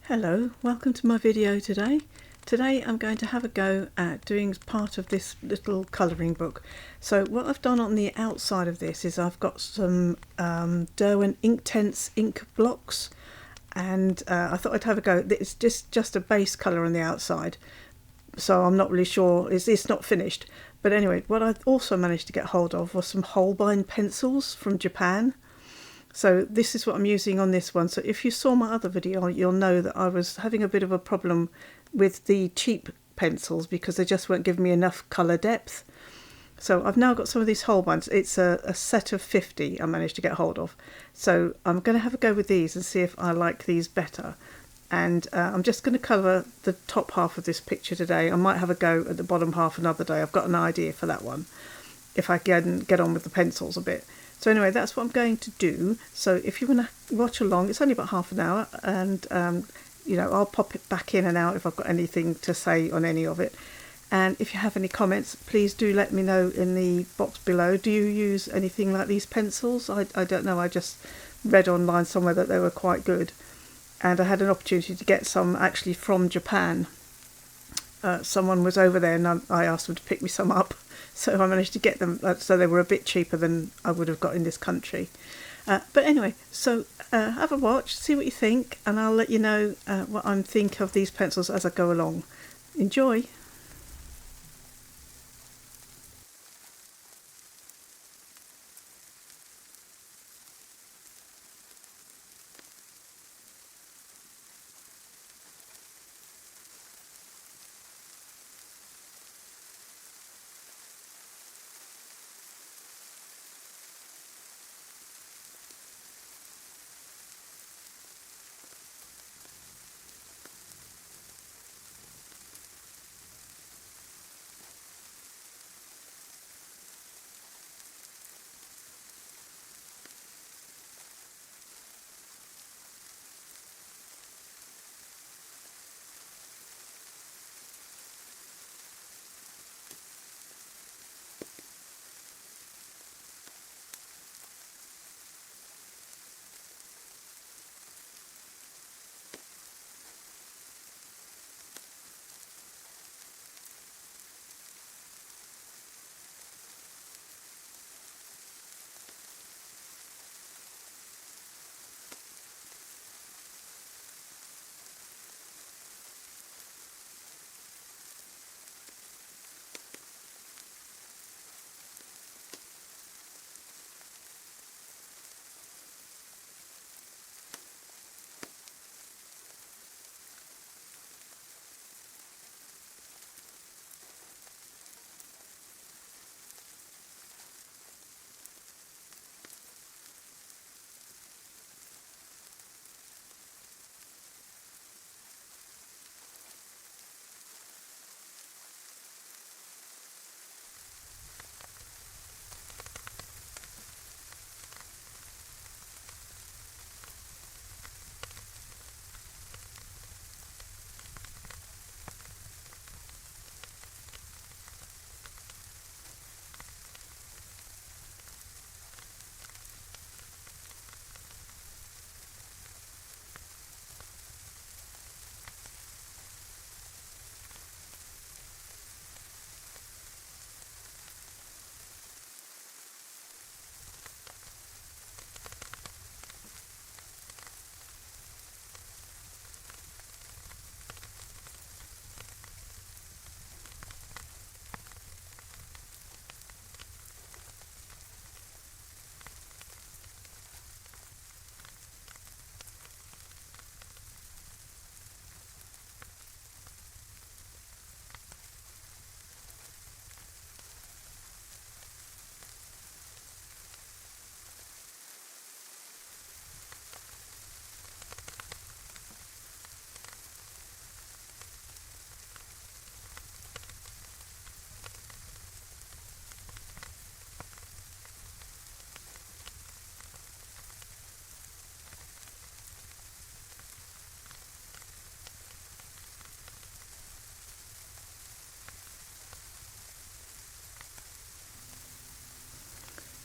Hello, welcome to my video today. Today I'm going to have a go at doing part of this little colouring book. So what I've done on the outside of this is I've got some Derwent Inktense ink blocks, and I thought I'd have a go. It's just a base colour on the outside, so I'm not really sure, it's not finished. But anyway, what I also managed to get hold of was some Holbein pencils from Japan. So this is what I'm using on this one. So if you saw my other video, you'll know that I was having a bit of a problem with the cheap pencils because they just weren't giving me enough colour depth. So I've now got some of these Holbeins. It's a set of 50 I managed to get hold of. So I'm going to have a go with these and see if I like these better. And I'm just going to colour the top half of this picture today. I might have a go at the bottom half another day. I've got an idea for that one, if I can get on with the pencils a bit. So anyway, that's what I'm going to do. So if you want to watch along, it's only about half an hour, and I'll pop it back in and out if I've got anything to say on any of it. And if you have any comments, please do let me know in the box below. Do you use anything like these pencils? I don't know, I just read online somewhere that they were quite good. And I had an opportunity to get some actually from Japan. Someone was over there and I asked them to pick me some up. So I managed to get them, so they were a bit cheaper than I would have got in this country. But anyway, so have a watch, see what you think, and I'll let you know what I'm thinking of these pencils as I go along. Enjoy!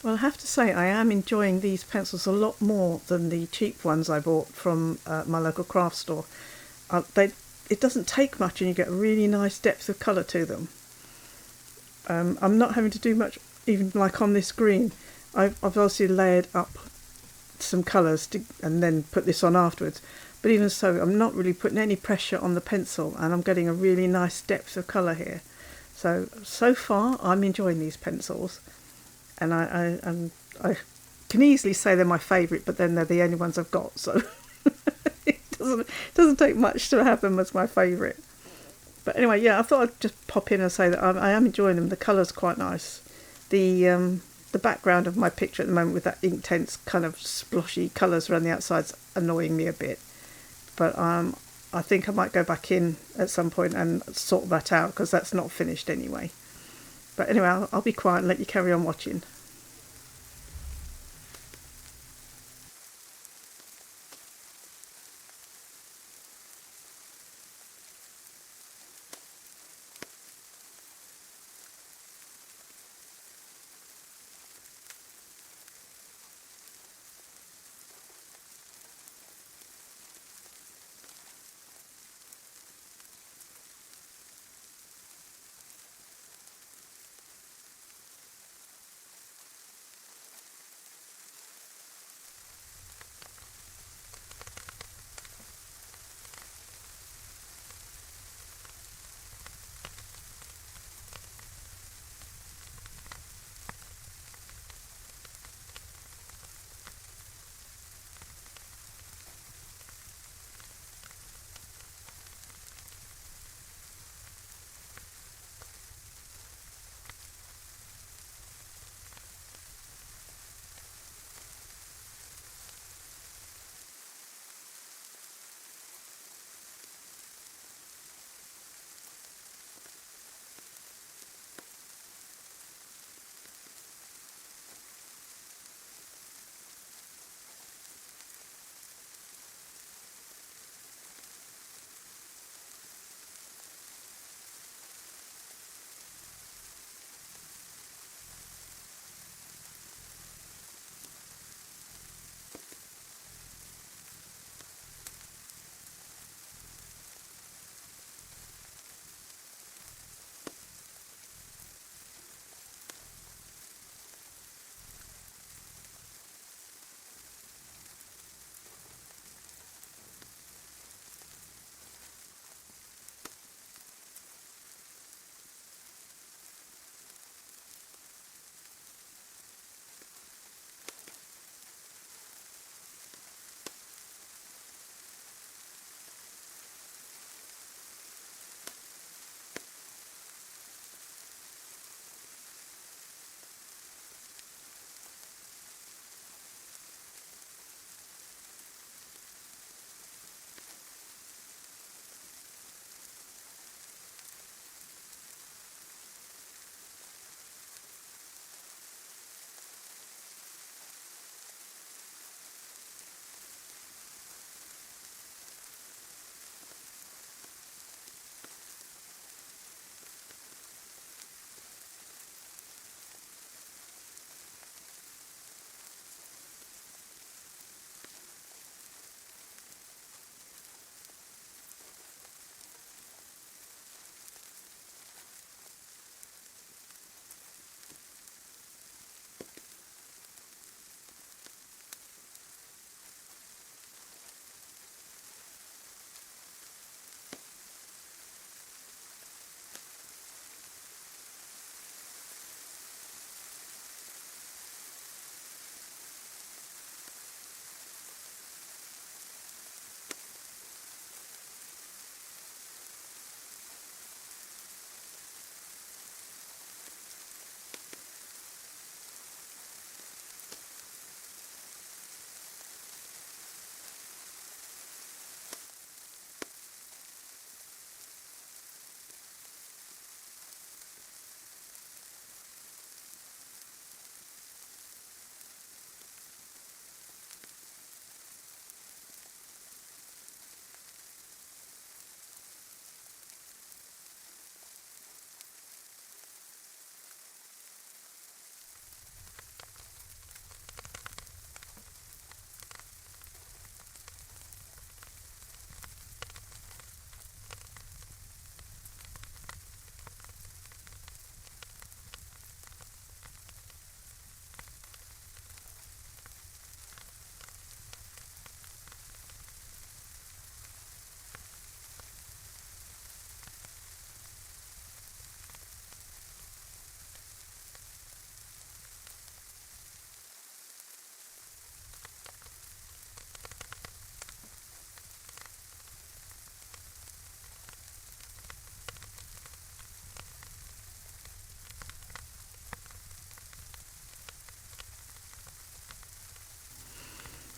Well, I have to say I am enjoying these pencils a lot more than the cheap ones I bought from my local craft store. it doesn't take much and you get a really nice depth of colour to them. I'm not having to do much, even like on this green. I've obviously layered up some colours and then put this on afterwards. But even so, I'm not really putting any pressure on the pencil and I'm getting a really nice depth of colour here. So far, I'm enjoying these pencils. And I can easily say they're my favourite, but then they're the only ones I've got. So it doesn't take much to have them as my favourite. But anyway, yeah, I thought I'd just pop in and say that I am enjoying them. The colour's quite nice. The background of my picture at the moment with that intense kind of sploshy colours around the outside's annoying me a bit. But I think I might go back in at some point and sort that out because that's not finished anyway. But anyway, I'll be quiet and let you carry on watching.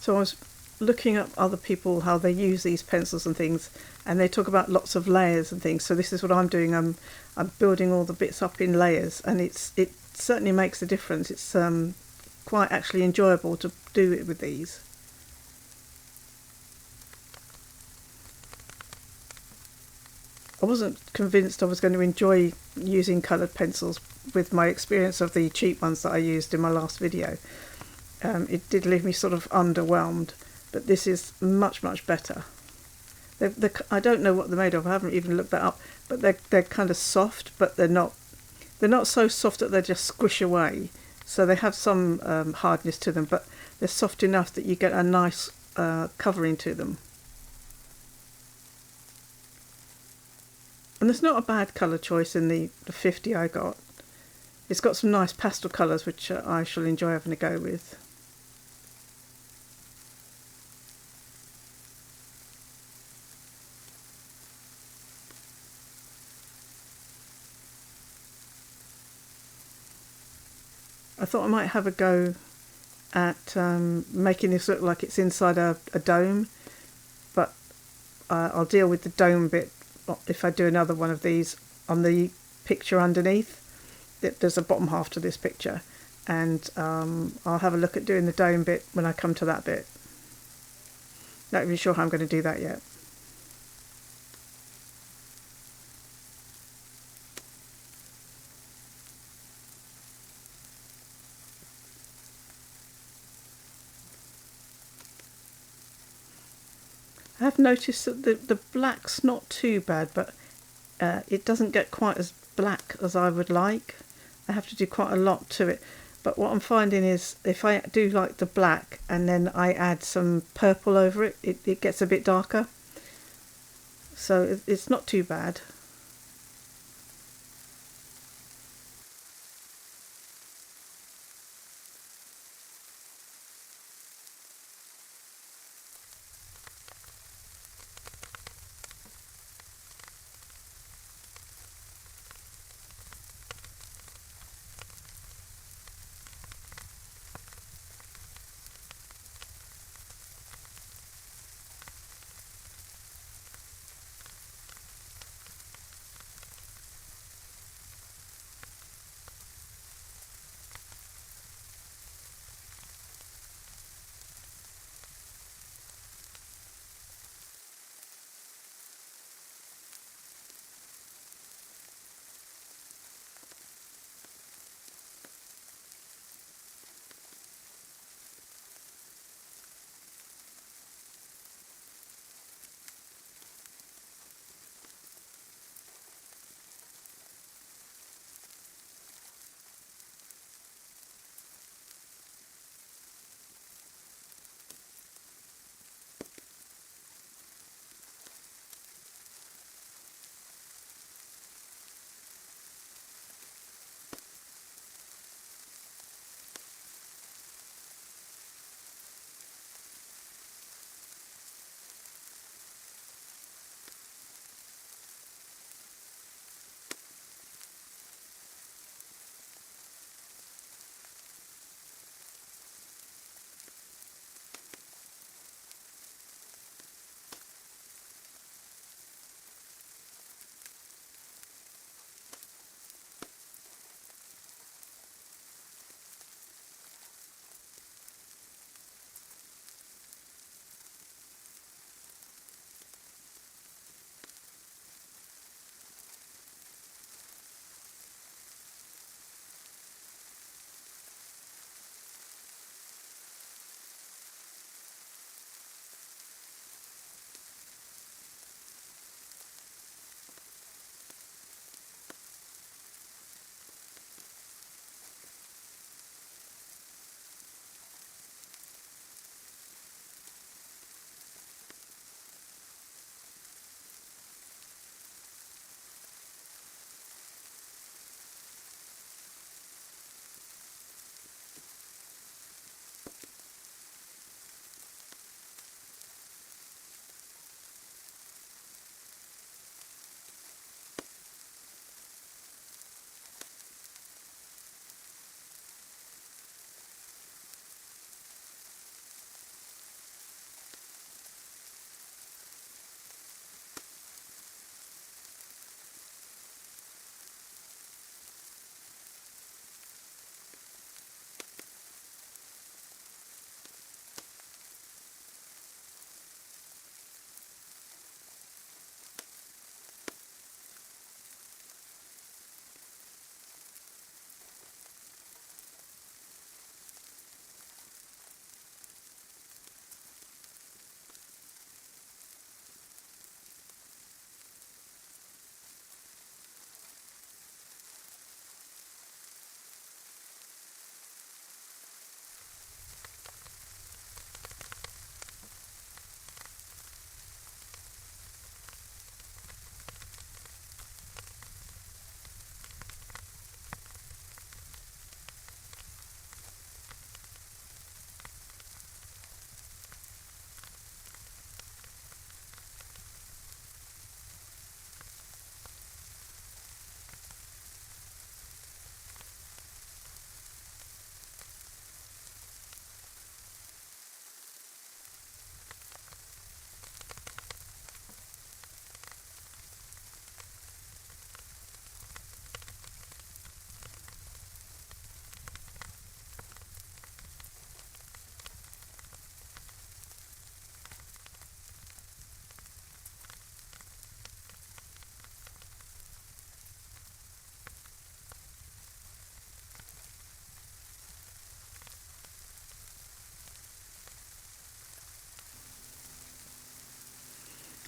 So I was looking up other people, how they use these pencils and things, and they talk about lots of layers and things. So this is what I'm doing. I'm building all the bits up in layers, and it certainly makes a difference. It's quite actually enjoyable to do it with these. I wasn't convinced I was going to enjoy using coloured pencils with my experience of the cheap ones that I used in my last video. It did leave me sort of underwhelmed, but this is much, much better. I don't know what they're made of. I haven't even looked that up, but they're kind of soft, but they're not so soft that they just squish away. So they have some hardness to them, but they're soft enough that you get a nice covering to them. And there's not a bad colour choice in the 50 I got. It's got some nice pastel colours which I shall enjoy having a go with. I thought I might have a go at making this look like it's inside a dome, but I'll deal with the dome bit if I do another one of these on the picture underneath. There's a bottom half to this picture, and I'll have a look at doing the dome bit when I come to that bit. Not really sure how I'm going to do that yet. I have noticed that the black's not too bad, but it doesn't get quite as black as I would like. I have to do quite a lot to it. But what I'm finding is if I do like the black and then I add some purple over it, it gets a bit darker. So it's not too bad.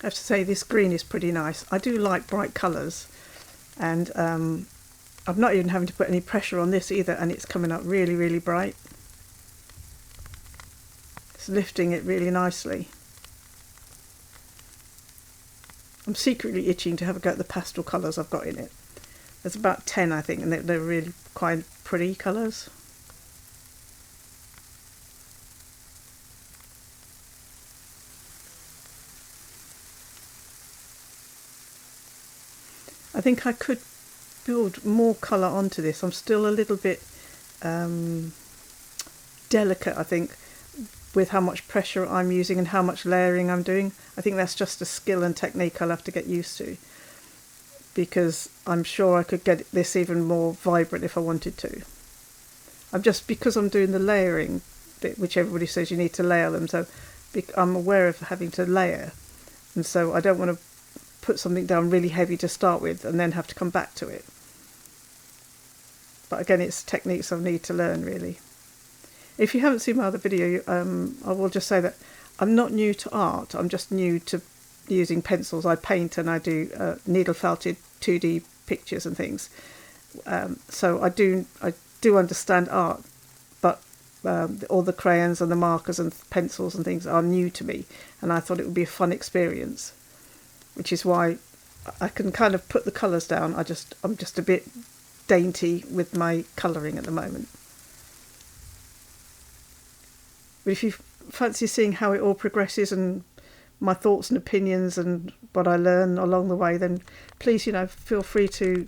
I have to say this green is pretty nice. I do like bright colours, and I'm not even having to put any pressure on this either, and it's coming up really, really bright. It's lifting it really nicely. I'm secretly itching to have a go at the pastel colours I've got in it. There's about 10 I think, and they're really quite pretty colours. I think I could build more colour onto this. I'm still a little bit delicate, I think, with how much pressure I'm using and how much layering I'm doing. I think that's just a skill and technique I'll have to get used to, because I'm sure I could get this even more vibrant if I wanted to. Because I'm doing the layering bit, which everybody says you need to layer them, so I'm aware of having to layer, and so I don't want to put something down really heavy to start with and then have to come back to it. But again, it's techniques I need to learn, really. If you haven't seen my other video, I will just say that I'm not new to art. I'm just new to using pencils. I paint and I do needle felted 2D pictures and things. So I do understand art, but all the crayons and the markers and pencils and things are new to me, and I thought it would be a fun experience, which is why I can kind of put the colours down. I'm just a bit dainty with my colouring at the moment. But if you fancy seeing how it all progresses and my thoughts and opinions and what I learn along the way, then please, feel free to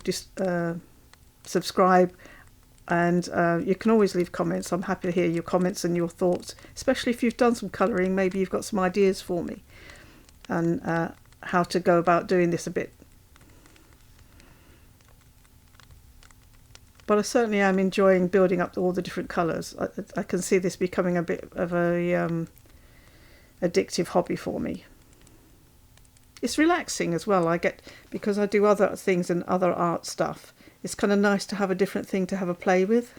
subscribe, and you can always leave comments. I'm happy to hear your comments and your thoughts, especially if you've done some colouring. Maybe you've got some ideas for me and how to go about doing this a bit. But I certainly am enjoying building up all the different colours. I can see this becoming a bit of a addictive hobby for me. It's relaxing as well. Because I do other things and other art stuff, it's kind of nice to have a different thing to have a play with.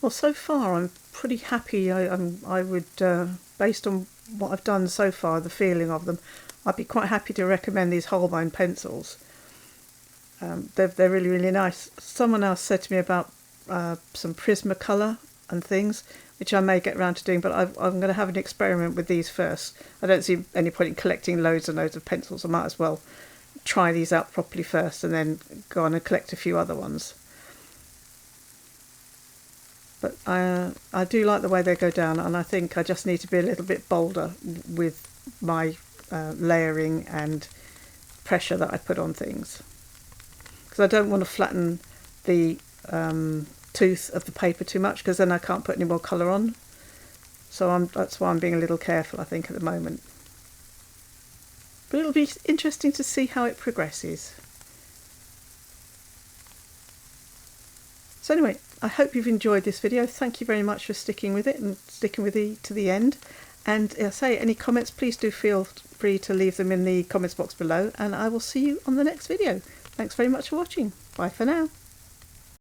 Well, so far I'm pretty happy. I would, based on what I've done so far, the feeling of them, I'd be quite happy to recommend these Holbein pencils. They're really, really nice. Someone else said to me about some Prismacolor and things, which I may get around to doing, but I'm going to have an experiment with these first. I don't see any point in collecting loads and loads of pencils. I might as well try these out properly first and then go on and collect a few other ones. But I do like the way they go down, and I think I just need to be a little bit bolder with my layering and pressure that I put on things. Because I don't want to flatten the tooth of the paper too much, because then I can't put any more colour on. So that's why I'm being a little careful, I think, at the moment. But it'll be interesting to see how it progresses. So anyway, I hope you've enjoyed this video. Thank you very much for sticking with it and sticking with it to the end. And say any comments, please do feel free to leave them in the comments box below, and I will see you on the next video. Thanks very much for watching. Bye for now.